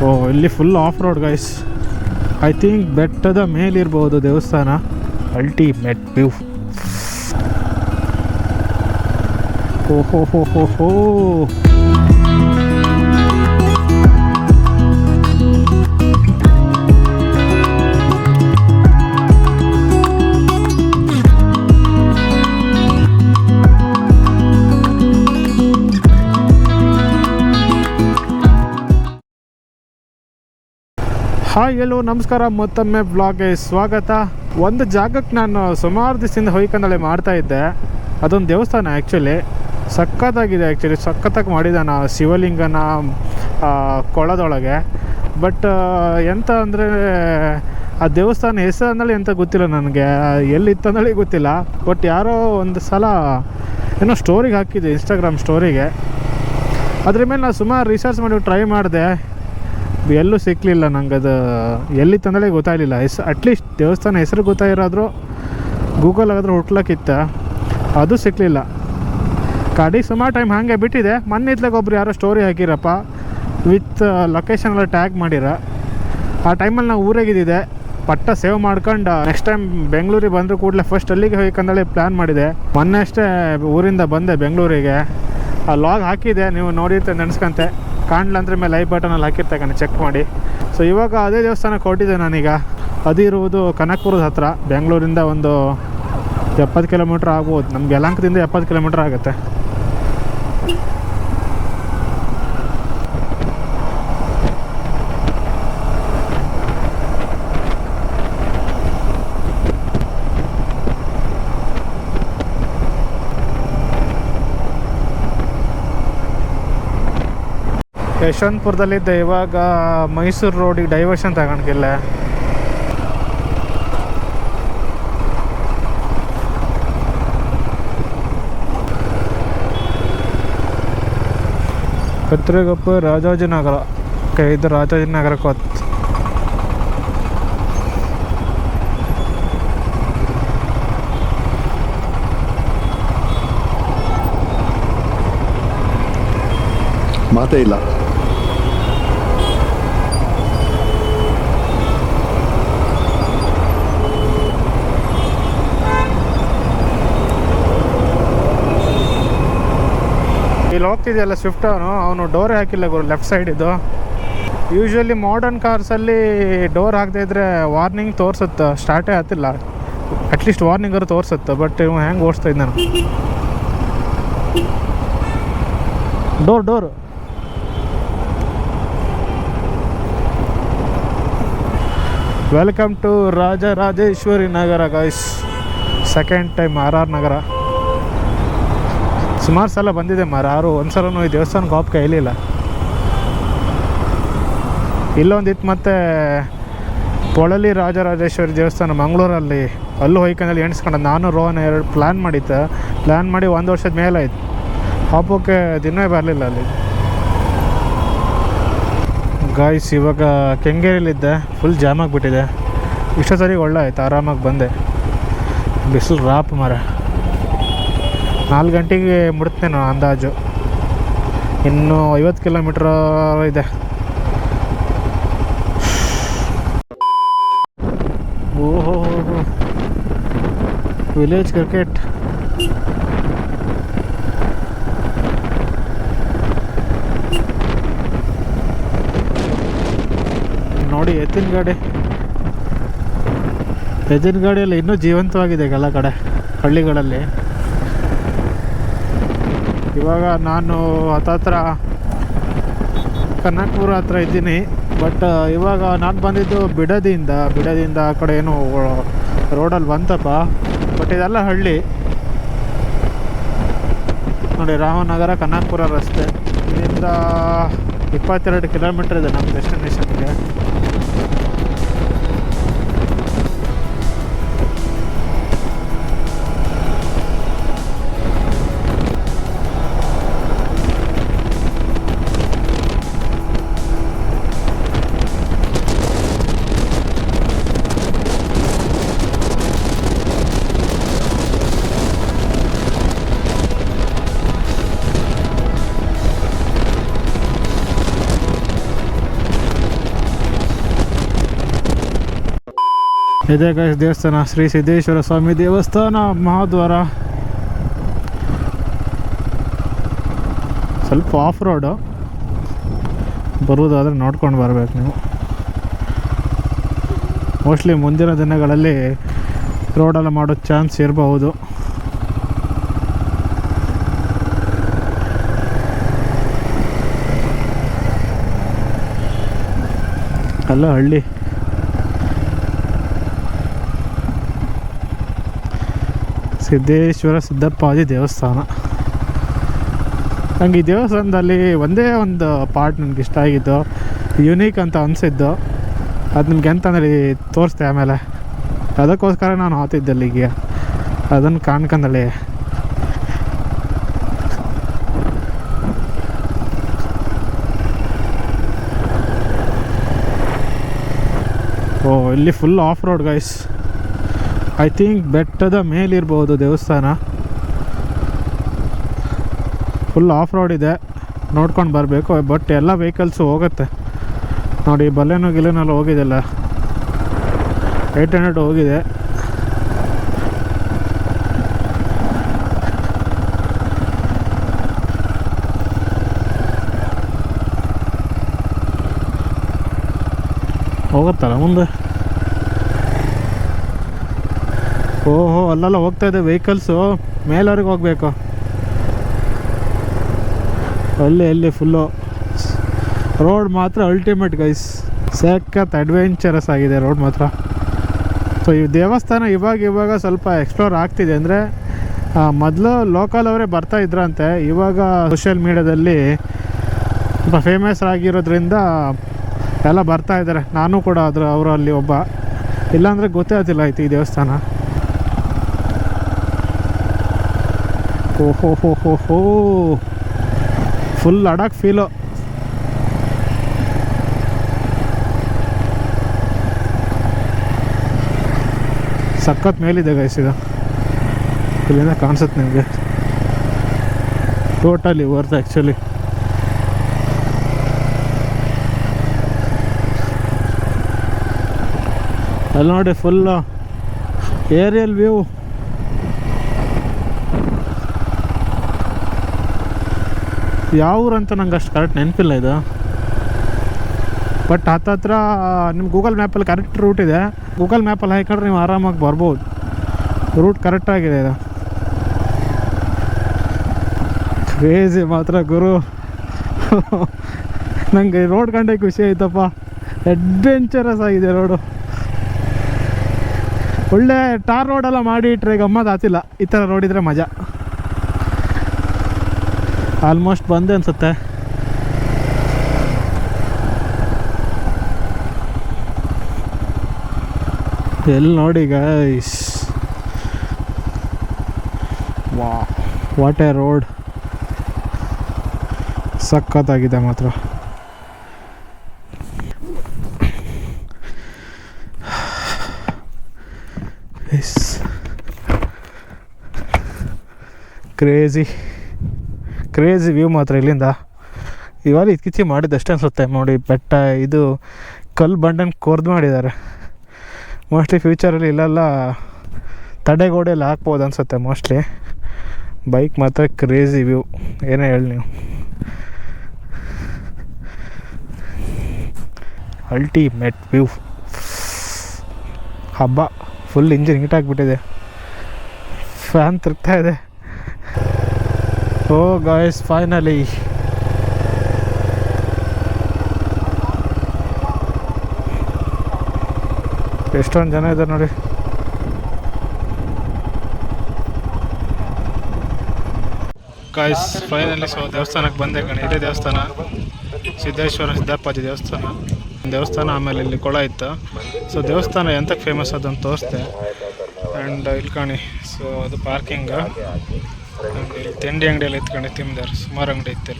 ಓ ಇಲ್ಲಿ full of road guys. I think ಬೆಟ್ಟದ ಮೇಲಿರ್ಬೋದು ದೇವಸ್ಥಾನ. Ultimate view. ಓಹೋ ಹೋ ಹೋ ಹೋ. ಹಾಯ್ ಎಲ್ಲೋ ನಮಸ್ಕಾರ, ಮತ್ತೊಮ್ಮೆ ವ್ಲಾಗ್ಗೆ ಸ್ವಾಗತ. ಒಂದು ಜಾಗಕ್ಕೆ ನಾನು ಸುಮಾರು ದಿವಸದಿಂದ ಹೊಯ್ಕಂದಳೆ ಮಾಡ್ತಾ ಇದ್ದೆ. ಅದೊಂದು ದೇವಸ್ಥಾನ ಆ್ಯಕ್ಚುಲಿ ಸಖತ್ತಾಗಿದೆ. ಸಖತ್ತಾಗಿ ಮಾಡಿದ್ದಾನ ಶಿವಲಿಂಗನ ಕೊಳದೊಳಗೆ. ಬಟ್ ಎಂತ ಅಂದರೆ ಆ ದೇವಸ್ಥಾನ ಹೆಸರು ಅಂದೇಳಿ ಎಂತ ಗೊತ್ತಿಲ್ಲ ನನಗೆ, ಎಲ್ಲಿತ್ತು ಅಂದೇಳಿ ಗೊತ್ತಿಲ್ಲ. ಬಟ್ ಯಾರೋ ಒಂದು ಸಲ ಏನೋ ಸ್ಟೋರಿಗೆ ಹಾಕಿದ್ದೆ, ಇನ್ಸ್ಟಾಗ್ರಾಮ್ ಸ್ಟೋರಿಗೆ. ಅದ್ರ ಮೇಲೆ ನಾನು ಸುಮಾರು ರಿಸರ್ಚ್ ಮಾಡಿ ಟ್ರೈ ಮಾಡಿದೆ, ಎಲ್ಲೂ ಸಿಕ್ಕಲಿಲ್ಲ ನಂಗೆ. ಅದು ಎಲ್ಲಿ ತಂದಳೆ ಗೊತ್ತಾಗಲಿಲ್ಲ. ಅಟ್ಲೀಸ್ಟ್ ದೇವಸ್ಥಾನ ಹೆಸರು ಗೊತ್ತಾಗಿರೋದ್ರು ಗೂಗಲ್ ಆಗಾದ್ರೂ ಹುಟ್ಲಕ್ಕಿತ್ತ, ಅದು ಸಿಕ್ಕಲಿಲ್ಲ. ಕಡೆಗೆ ಸುಮಾರು ಟೈಮ್ ಹಾಗೆ ಬಿಟ್ಟಿದೆ. ಮೊನ್ನೆ ಇತ್ಲಾಗ ಒಬ್ರು ಯಾರೋ ಸ್ಟೋರಿ ಹಾಕಿರಪ್ಪ ವಿತ್ ಲೊಕೇಶನ್ ಎಲ್ಲ ಟ್ಯಾಗ್ ಮಾಡಿರ. ಆ ಟೈಮಲ್ಲಿ ನಾವು ಊರಾಗಿದ್ದಿದೆ, ಪಟ್ಟ ಸೇವ್ ಮಾಡ್ಕೊಂಡು ನೆಕ್ಸ್ಟ್ ಟೈಮ್ ಬೆಂಗಳೂರಿಗೆ ಬಂದರೂ ಕೂಡಲೇ ಫಸ್ಟ್ ಅಲ್ಲಿಗೆ ಹೋಗ್ಕಂದೇಳಿ ಪ್ಲ್ಯಾನ್ ಮಾಡಿದೆ. ಮೊನ್ನೆ ಅಷ್ಟೇ ಊರಿಂದ ಬಂದೆ ಬೆಂಗಳೂರಿಗೆ. ಆ ಲಾಗ್ ಹಾಕಿದೆ, ನೀವು ನೋಡಿರ್ತೆ ನೆನೆಸ್ಕೊಂತೆ. ಕಾಣಲಂದ್ರೆ ಮೇಲೆ ಲೈವ್ ಬಟನಲ್ಲಿ ಹಾಕಿರ್ತೇನೆ, ಚೆಕ್ ಮಾಡಿ. ಸೊ ಇವಾಗ ಅದೇ ದೇವಸ್ಥಾನಕ್ಕೆ ಹೊರಟಿದ್ದೆ ನಾನೀಗ. ಅದು ಇರುವುದು ಕನಕಪುರದ ಹತ್ರ. ಬೆಂಗಳೂರಿಂದ ಒಂದು 70 ಕಿಲೋಮೀಟ್ರ್ ಆಗ್ಬೋದು. ನಮ್ಗೆ ಯಲಹಂಕದಿಂದ 70 ಕಿಲೋಮೀಟ್ರ್ ಆಗುತ್ತೆ. ಯಶವಂತಪುರದಲ್ಲಿದ್ದೆ, ಇವಾಗ ಮೈಸೂರು ರೋಡಿಗೆ ಡೈವರ್ಷನ್ ತಗೊಂಡಿಲ್ಲ. ಕತ್ರಿಗೊಪ್ಪ ರಾಜಾಜಿನಗರ. ಇದು ರಾಜಾಜಿನಗರಕ್ಕೆ ಹೊತ್ತು. ಮಾತೇ ಇಲ್ಲ. ಇಲ್ಲಿ ಹೋಗ್ತಿದೆಯಲ್ಲ ಸ್ವಿಫ್ಟ್, ಅವನು ಡೋರೇ ಹಾಕಿಲ್ಲ ಗುರು, ಲೆಫ್ಟ್ ಸೈಡ್ ಇದು. ಯೂಶ್ವಲಿ ಮಾಡರ್ನ್ ಕಾರ್ಸಲ್ಲಿ ಡೋರ್ ಹಾಕದೇ ಇದ್ದರೆ ವಾರ್ನಿಂಗ್ ತೋರಿಸುತ್ತೆ, ಸ್ಟಾರ್ಟೇ ಆಗ್ತಿಲ್ಲ. ಅಟ್ಲೀಸ್ಟ್ ವಾರ್ನಿಂಗರು ತೋರಿಸುತ್ತೆ. ಬಟ್ ಇವ್ ಹೆಂಗೆ ಓಡಿಸ್ತಾ ಇದ್ದ ನಾನು. ಡೋರು welcome to Rajarajeshwari Nagar guys. Second time RR Nagar. ಸುಮಾರು ಸಲ ಬಂದಿದೆ ಯಾರು ಒಂದ್ಸಲೂ ಈ ದೇವಸ್ಥಾನಕ್ಕೆ ಹೋಪ್ ಕೈಲಿಲ್ಲ. ಇಲ್ಲೊಂದಿತ್ತು ಮತ್ತು ಪೊಳಲಿ ರಾಜರಾಜೇಶ್ವರಿ ದೇವಸ್ಥಾನ ಮಂಗಳೂರಲ್ಲಿ, ಅಲ್ಲೂ ಹೊಯ್ಕಂದಲ್ಲಿ ಎಣಿಸ್ಕೊಂಡು ನಾನು ರೋಹನ್ ಎರಡು ಪ್ಲ್ಯಾನ್ ಮಾಡಿ 1 ವರ್ಷದ ಮೇಲಾಯ್ತು. ಹಬ್ಬಕ್ಕೆ ದಿನವೇ ಬರಲಿಲ್ಲ ಅಲ್ಲಿ ಗಾಯ್ಸ್. ಇವಾಗ ಕೆಂಗೇರಿಯಲ್ಲಿದ್ದೆ, ಫುಲ್ ಜಾಮ್ ಆಗಿಬಿಟ್ಟಿದೆ. ಇಷ್ಟೊತ್ತರಿಗೆ ಒಳ್ಳೆ ಆಯ್ತು, ಆರಾಮಾಗಿ ಬಂದೆ. ಬಿಸಿಲು ರಾಪ್ ಮರ. 4 ಗಂಟೆಗೆ ಮುಡ್ತೇನೆ ಅಂದಾಜು. ಇನ್ನೂ 50 ಕಿಲೋಮೀಟ್ರ್ ಇದೆ. ಓಹೋ ವಿಲೇಜ್ ಕ್ರಿಕೆಟ್. ನೋಡಿ ಎತ್ತಿನ ಗಾಡಿಯಲ್ಲಿ ಇನ್ನೂ ಜೀವಂತವಾಗಿದೆ ಎಲ್ಲ ಕಡೆ ಹಳ್ಳಿಗಳಲ್ಲಿ. ಇವಾಗ ನಾನು ಹತ್ತತ್ರ ಕನಕಪುರ ಹತ್ರ ಇದ್ದೀನಿ. ಬಟ್ ಇವಾಗ ನಾನು ಬಂದಿದ್ದು ಬಿಡದಿಯಿಂದ ಆ ಕಡೆ ಏನು ರೋಡಲ್ಲಿ ಬಂತಪ್ಪ. ಬಟ್ ಇದೆಲ್ಲ ಹಳ್ಳಿ ನೋಡಿ. ರಾಮನಗರ ಕನಕಪುರ ರಸ್ತೆ. ಇಲ್ಲಿಂದ 22 ಕಿಲೋಮೀಟ್ರ್ ಇದೆ ನಮ್ಮ ಡೆಸ್ಟಿನೇಷನ್ಗೆ. ಇದೇ ಗೈಸ್ ದೇವಸ್ಥಾನ, ಶ್ರೀ ಸಿದ್ದೇಶ್ವರ ಸ್ವಾಮಿ ದೇವಸ್ಥಾನ, ಮಹಾದ್ವಾರ. ಸ್ವಲ್ಪ ಆಫ್ ರೋಡು, ಬರುವುದಾದ್ರೆ ನೋಡ್ಕೊಂಡು ಬರಬೇಕು ನೀವು. ಮೋಸ್ಟ್ಲಿ ಮುಂದಿನ ದಿನಗಳಲ್ಲಿ ರೋಡೆಲ್ಲ ಮಾಡೋ ಚಾನ್ಸ್ ಇರಬಹುದು. ಅಲ್ಲ ಹಳ್ಳಿ. ಸಿದ್ದೇಶ್ವರ ಸಿದ್ದಪ್ಪಾಜಿ ದೇವಸ್ಥಾನ. ನಂಗೆ ಈ ದೇವಸ್ಥಾನದಲ್ಲಿ ಒಂದೇ ಒಂದು ಪಾರ್ಟ್ ನನಗೆ ಇಷ್ಟ ಆಗಿದ್ದು, ಯುನೀಕ್ ಅಂತ ಅನಿಸಿದ್ದು. ಅದು ನಿಮ್ಗೆ ಎಂತಂದ್ರೆ ತೋರಿಸ್ದೆ ಆಮೇಲೆ. ಅದಕ್ಕೋಸ್ಕರ ನಾನು ಹೋಗ್ತಿದ್ದೆ ಅಲ್ಲಿಗೆ, ಅದನ್ನು ಕಾಣ್ಕೊಂಡಲ್ಲಿ. ಓ, ಇಲ್ಲಿ full of road guys. I think ಬೆಟ್ಟದ ಮೇಲಿರ್ಬೋದು ದೇವಸ್ಥಾನ. ಫುಲ್ ಆಫ್ ರೋಡ್ ಇದೆ, ನೋಡ್ಕೊಂಡು ಬರಬೇಕು. ಬಟ್ ಎಲ್ಲ ವೆಹಿಕಲ್ಸು ಹೋಗುತ್ತೆ ನೋಡಿ. ಬಲ್ಲೆನೋ ಗಿಲ್ಲೆನೆಲ್ಲ ಹೋಗಿದೆಲ್ಲ, 800 ಹೋಗಿದೆ. ಹೋಗುತ್ತಲ್ಲ ಮುಂದೆ. ಓಹೋ, ಅಲ್ಲೆಲ್ಲ ಹೋಗ್ತಾ ಇದೆ ವೆಹಿಕಲ್ಸು, ಮೇಲವ್ರಿಗೆ ಹೋಗಬೇಕು. ಅಲ್ಲಿ ಫುಲ್ಲು ರೋಡ್ ಮಾತ್ರ ಅಲ್ಟಿಮೇಟ್ ಗೈಸ್. ಸಖತ್ ಅಡ್ವೆಂಚರಸ್ ಆಗಿದೆ ರೋಡ್ ಮಾತ್ರ. ಸೊ ಈ ದೇವಸ್ಥಾನ ಇವಾಗ ಸ್ವಲ್ಪ ಎಕ್ಸ್ಪ್ಲೋರ್ ಆಗ್ತಿದೆ. ಅಂದರೆ ಮೊದಲು ಲೋಕಲ್ ಅವರೇ ಬರ್ತಾ ಇದ್ರಂತೆ, ಇವಾಗ ಸೋಷಿಯಲ್ ಮೀಡ್ಯಾದಲ್ಲಿ ಸ್ವಲ್ಪ ಫೇಮಸ್ ಆಗಿರೋದ್ರಿಂದ ಎಲ್ಲ ಬರ್ತಾ ಇದ್ದಾರೆ. ನಾನು ಕೂಡ ಅವರಲ್ಲಿ ಒಬ್ಬ. ಇಲ್ಲಾಂದರೆ ಗೊತ್ತೇ ಆಗ್ತಿಲ್ಲ ಆಯ್ತು ಈ ದೇವಸ್ಥಾನ. ಓಹೋ, ಫುಲ್ ಲಡಾಖ್ ಫೀಲು. ಸಖತ್ ಮೇಲಿದೆ ಗೈಸ್ ಇದು. ಇಲ್ಲಿಂದ ಕಾಣಿಸುತ್ತೆ ನಿಮಗೆ. Totally worth actually. ಅಲ್ಲಿ ನೋಡಿ ಫುಲ್ಲು ಏರಿಯಲ್ ವ್ಯೂ. ಯಾವ ಊರಂತ ನಂಗೆ ಅಷ್ಟು ಕರೆಕ್ಟ್ ನೆನಪಿಲ್ಲ ಇದು. ಬಟ್ ಹತ್ತತ್ರ ನಿಮ್ಮ ಗೂಗಲ್ ಮ್ಯಾಪಲ್ಲಿ ಕರೆಕ್ಟ್ ರೂಟ್ ಇದೆ. ಗೂಗಲ್ ಮ್ಯಾಪಲ್ಲಿ ಹಾಕೊಂಡ್ರೆ ನೀವು ಆರಾಮಾಗಿ ಬರ್ಬೋದು. ರೂಟ್ ಕರೆಕ್ಟಾಗಿದೆ ಇದು. ಕ್ರೇಜಿ ಮಾತ್ರ ಗುರು. ನನಗೆ ರೋಡ್ ಕಂಡೆ ಖುಷಿ ಆಯ್ತಪ್ಪ. ಅಡ್ವೆಂಚರಸ್ ಆಗಿದೆ ರೋಡು. ಒಳ್ಳೆ ಟಾರ್ ರೋಡೆಲ್ಲ ಮಾಡಿಟ್ರೆ ಗಮ್ಮತ್ತು ಆಗ್ತಿಲ್ಲ. ಈ ಥರ ರೋಡ್ ಇದ್ರೆ ಮಜಾ. ಆಲ್ಮೋಸ್ಟ್ ಬಂದೆ ಅನಿಸುತ್ತೆ. ಎಲ್ಲಿ ನೋಡಿ ಗೈಸ್, ವಾಟ್ ಎ ರೋಡ್. ಸಖತ್ತಾಗಿದೆ ಮಾತ್ರ. ಕ್ರೇಜಿ ವ್ಯೂ ಮಾತ್ರ ಇಲ್ಲಿಂದ. ಇವಾಗ ಇತ್ತೀಚೆಗೆ ಮಾಡಿದ್ದಷ್ಟೇ ಅನಿಸುತ್ತೆ ನೋಡಿ. ಬೆಟ್ಟ ಇದು ಕಲ್ಲು ಬಂಡನ್ನು ಕೊರ್ದು ಮಾಡಿದ್ದಾರೆ. ಮೋಸ್ಟ್ಲಿ ಫ್ಯೂಚರಲ್ಲಿ ಇಲ್ಲೆಲ್ಲ ತಡೆಗೋಡೆಯಲ್ಲಿ ಹಾಕ್ಬೋದು ಅನಿಸುತ್ತೆ ಮೋಸ್ಟ್ಲಿ. ಬೈಕ್ ಮಾತ್ರ ಕ್ರೇಜಿ ವ್ಯೂ, ಏನೇ ಹೇಳಿ ನೀವು. Ultimate view. ಹಬ್ಬ. ಫುಲ್ ಇಂಜಿನ್ ಹೀಟ್ ಆಗಿಬಿಟ್ಟಿದೆ, ಫ್ಯಾನ್ ತಿರುಗ್ತಾ ಇದೆ. ಓ ಗಾಯ್ಸ್, ಫೈನಲಿ ಎಷ್ಟೊಂದು ಜನ ಇದ್ದಾರೆ ನೋಡಿ. ಗಾಯ್ಸ್ ಫೈನಲಿ ದೇವಸ್ಥಾನಕ್ಕೆ ಬಂದೆ ಕಣೆ. ಇದೇ ದೇವಸ್ಥಾನ, ಸಿದ್ದೇಶ್ವರ ಸಿದ್ದಪ್ಪಾಜಿ ದೇವಸ್ಥಾನ. ಆಮೇಲೆ ಇಲ್ಲಿ ಕೊಳ ಇತ್ತು. ಸೊ ದೇವಸ್ಥಾನ ಎಂತಕ್ಕೆ ಫೇಮಸ್ ಅದಂತ ತೋರಿಸ್ದೆ. ಆ್ಯಂಡ್ ಇಲ್ಲಿ ಕಾಣಿ, ಸೊ ಅದು ಪಾರ್ಕಿಂಗ್. ಆ್ಯಂಡ್ ಇಲ್ಲಿ ತಿಂಡಿ ಅಂಗಡಿಯಲ್ಲಿ ಇತ್ಕೊಂಡು ತಿಂದಾರೆ, ಸುಮಾರು ಅಂಗಡಿ ಇತ್ತು.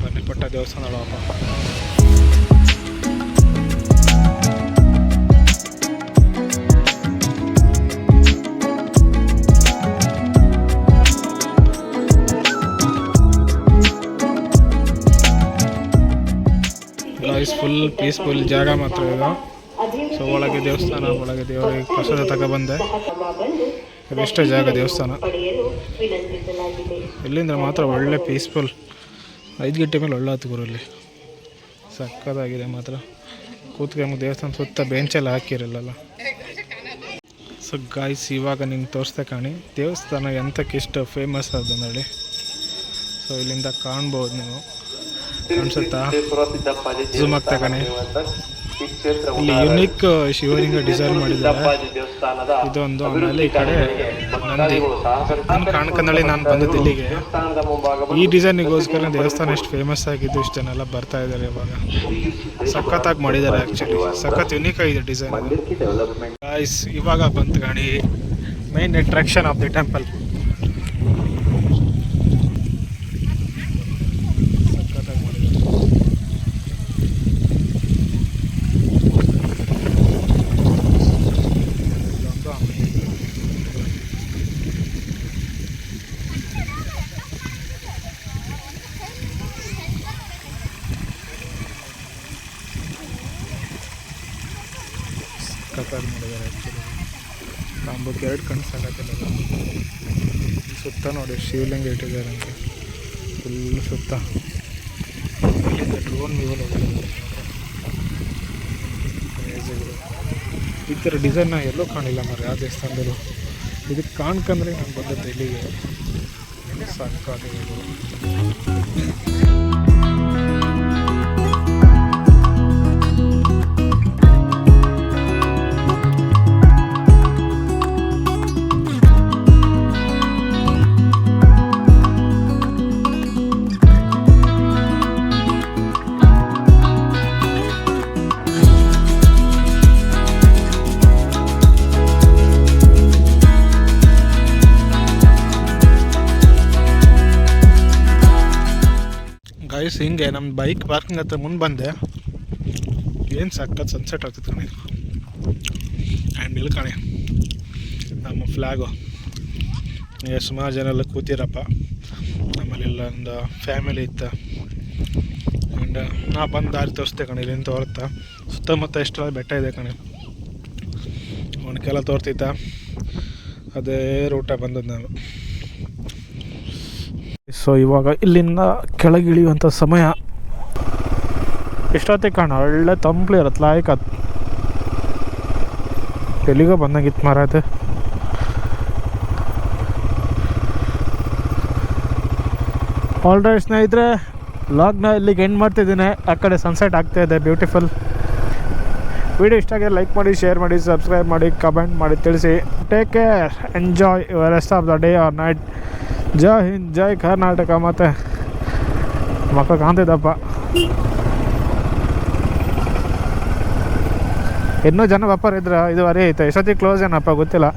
ಬನ್ನಿ ಪಟ್ಟ ದೇವಸ್ಥಾನ ಒಳಗೆ. ಫುಲ್ ಪೀಸ್ಫುಲ್ ಜಾಗ ಮಾತ್ರ ಇದು. ಸೊ ಒಳಗೆ ದೇವಸ್ಥಾನ, ಒಳಗೆ ದೇವರಿಗೆ ಪ್ರಸಾದ ತಗೊಬಂದೆ. ಇಷ್ಟೇ ಜಾಗ ದೇವಸ್ಥಾನ. ಇಲ್ಲಿಂದ ಮಾತ್ರ ಒಳ್ಳೆ ಪೀಸ್ಫುಲ್. 5 ಗಂಟೆ ಮೇಲೆ ಒಳ್ಳೆ ಹತ್ತು ಗುರಲ್ಲಿ ಸಕ್ಕತ್ತಾಗಿದೆ ಮಾತ್ರ. ಕೂತ್ಕೊಂಡು ದೇವಸ್ಥಾನ ಸುತ್ತ ಬೆಂಚೆಲ್ಲ ಹಾಕಿರಲ್ಲ. ಸೊ ಗಾಯ್ಸ್, ಇವಾಗ ನಿಮ್ಗೆ ತೋರಿಸ್ದೆ ಕಾಣಿ ದೇವಸ್ಥಾನ ಎಂತಕ್ಕಿಷ್ಟು ಫೇಮಸ್ ಆದಂದೇಳಿ. ಸೊ ಇಲ್ಲಿಂದ ಕಾಣ್ಬೋದು ನೀವು, ಕಾಣಿಸುತ್ತಾ? ಝೂಮ್ ಆಗ್ತಾ ಕಾಣಿ. ಇಲ್ಲಿ ಯುನಿಕ್ ಶಿವಲಿಂಗ ಡಿಸೈನ್ ಮಾಡಿದ್ದಾರೆ ಇದೊಂದು. ಆಮೇಲೆ ಈ ಕಡೆ ನಂದಿ. ನಾನು ಕಾಣ್ಕಂದಳಿ ನಾನು ಬಂದದ್ದು ಇಲ್ಲಿಗೆ ಈ ಡಿಸೈನಿಗೋಸ್ಕರ. ದೇವಸ್ಥಾನ ಎಷ್ಟು ಫೇಮಸ್ ಆಗಿದ್ದು, ಇಷ್ಟು ಜನ ಎಲ್ಲ ಬರ್ತಾ ಇದ್ದಾರೆ ಇವಾಗ. ಸಖತ್ತಾಗಿ ಮಾಡಿದ್ದಾರೆ ಆ್ಯಕ್ಚುಲಿ, ಸಖತ್ ಯುನಿಕ್ ಆಗಿದೆ ಡಿಸೈನ್. ಗಾಯ್ಸ್, ಇವಾಗ ಬಂತು ಗಾಣಿ main attraction of the temple. ಸಖತ್ತಾಗಿ ಮಾಡಿದ್ದಾರೆ. ಸಖತ್ತಾಗಿ ಮಾಡಿದ್ದಾರೆ ಆ್ಯಕ್ಚುಲಿ. ಕಾಂಬಕ್ಕೆ 2 ಕಣ್ಣು ಸಾಕತ್ತಿಲ್ಲ. ಸುತ್ತ ನೋಡಿ ಶಿವಲಿಂಗ ಇಟ್ಟಿದ್ದಾರೆ ಅಂತ ಫುಲ್ ಸುತ್ತ. ಡ್ರೋನ್ ವ್ಯೂವಲ್ಲಿ ಹೋಗ್ತಿದ್ದಾರೆ. ಈ ಥರ ಡಿಸೈನ್ ಎಲ್ಲೂ ಕಾಣಿಲ್ಲ ಮರ ಯಾವ ದೇವಸ್ಥಾನದಲ್ಲೂ. ಇದಕ್ಕೆ ಕಾಣ್ಕಂದ್ರೆ ನಾನು ಬಂದದ್ದು ಇಲ್ಲಿಗೆ. ಸಾಕಾಗಿದೆ. ಗೈಸ್, ಹಿಂಗೆ ನಮ್ಮ ಬೈಕ್ ಪಾರ್ಕಿಂಗ್ ಹತ್ರ ಮುಂದೆ ಬಂದೆ. ಏನು ಸಖತ್ ಸನ್ಸೆಟ್ ಆಗ್ತದೆ ಕಣೆ. ಆ್ಯಂಡ್ ಇಲ್ಲಿ ಕಣೆ ನಮ್ಮ ಫ್ಲ್ಯಾಗು. ಈಗ ಸುಮಾರು ಜನ ಎಲ್ಲ ಕೂತಿರಪ್ಪ. ಆಮೇಲೆ ಇಲ್ಲೊಂದು ಫ್ಯಾಮಿಲಿ ಇತ್ತು. ಆ್ಯಂಡ್ ನಾ ಬಂದು ದಾರಿ ತೋರಿಸ್ದೆ ಕಣೆ. ಇಲ್ಲಿಂದ ತೋರ್ತಾ ಸುತ್ತಮುತ್ತ ಎಷ್ಟೆಲ್ಲ ಬೆಟ್ಟ ಇದೆ ಕಣೆ. ಅವನಿಗೆಲ್ಲ ತೋರ್ತಿದ್ದ. ಅದೇ ರೂಟ ಬಂದದ್ದು ನಾನು. ಸೊ ಇವಾಗ ಇಲ್ಲಿಂದ ಕೆಳಗಿಳಿಯುವಂಥ ಸಮಯ. ಎಷ್ಟೊತ್ತಿಗೆ ಕಾಣ ಒಳ್ಳೆ ತಂಪ್ಲಿ ಇರತ್ತೆ. ಲಾಯ್ಕ್ ಅದು ಎಲ್ಲಿಗೋ ಬಂದಂಗಿತ್ತು ಮರ ಅದು. ಆಲ್ರೈಟ್ ಸ್ನೇಹಿತರೆ, ವ್ಲಾಗ್ನ ಇಲ್ಲಿಗೆ ಎಂಡ್ ಮಾಡ್ತಿದ್ದೀನಿ. ಆ ಕಡೆ ಸನ್ಸೆಟ್ ಆಗ್ತಾಯಿದೆ, ಬ್ಯೂಟಿಫುಲ್. ವಿಡಿಯೋ ಇಷ್ಟ ಆಗಿ ಲೈಕ್ ಮಾಡಿ, ಶೇರ್ ಮಾಡಿ, ಸಬ್ಸ್ಕ್ರೈಬ್ ಮಾಡಿ, ಕಮೆಂಟ್ ಮಾಡಿ ತಿಳಿಸಿ. Take care, enjoy your rest of the day or night. ಜೈ ಹಿಂದ್, ಜೈ ಕರ್ನಾಟಕ. ಮತ್ತು ಮಕ್ಕಳು ಕಾಣ್ತಿದ್ದಪ್ಪ. ಇನ್ನೂ ಜನ ವ್ಯಾಪಾರ ಇದ್ರೆ ಇದುವರೆ ಐತೆ. ಎಷ್ಟೊತ್ತಿಗೆ ಕ್ಲೋಸ್ ಏನಪ್ಪ ಗೊತ್ತಿಲ್ಲ.